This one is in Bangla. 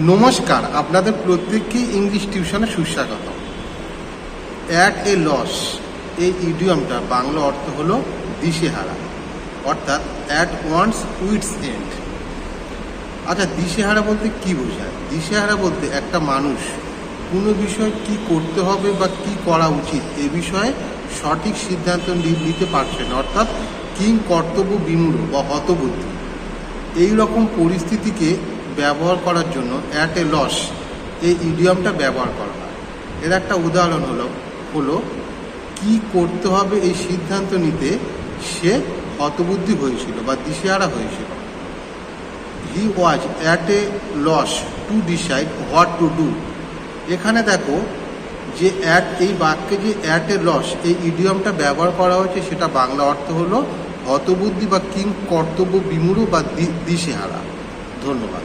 নমস্কার, আপনাদের প্রত্যেককেই ইংলিশ টিউশনে সুস্বাগত। অ্যাট এ লস এই ইডিয়মটা বাংলা অর্থ হলো দিশেহারা, অর্থাৎ অ্যাট ওয়ান্স উইটস এন্ড। আচ্ছা, দিশেহারা বলতে কি বোঝায়? দিশেহারা বলতে একটা মানুষ কোনো বিষয় কি করতে হবে বা কি করা উচিত এ বিষয়ে সঠিক সিদ্ধান্ত নিতে পারছে না, অর্থাৎ কিং কর্তব্য বিমূঢ় বা হতবুদ্ধি। এই রকম পরিস্থিতিকে ব্যবহার করার জন্য অ্যাট এ লস এই ইডিয়মটা ব্যবহার করা হয়। এর একটা উদাহরণ হলো কি করতে হবে এই সিদ্ধান্ত নিতে সে হতবুদ্ধি হয়েছিল বা দিশেহারা হয়েছিল। He was at a loss to decide what to do. এখানে দেখো যে এই বাক্যে যে অ্যাট এ লস এই ইডিয়মটা ব্যবহার করা হয়েছে সেটা বাংলা অর্থ হলো হতবুদ্ধি বা কিং কর্তব্য বিমূঢ় বা দিশেহারা। ধন্যবাদ।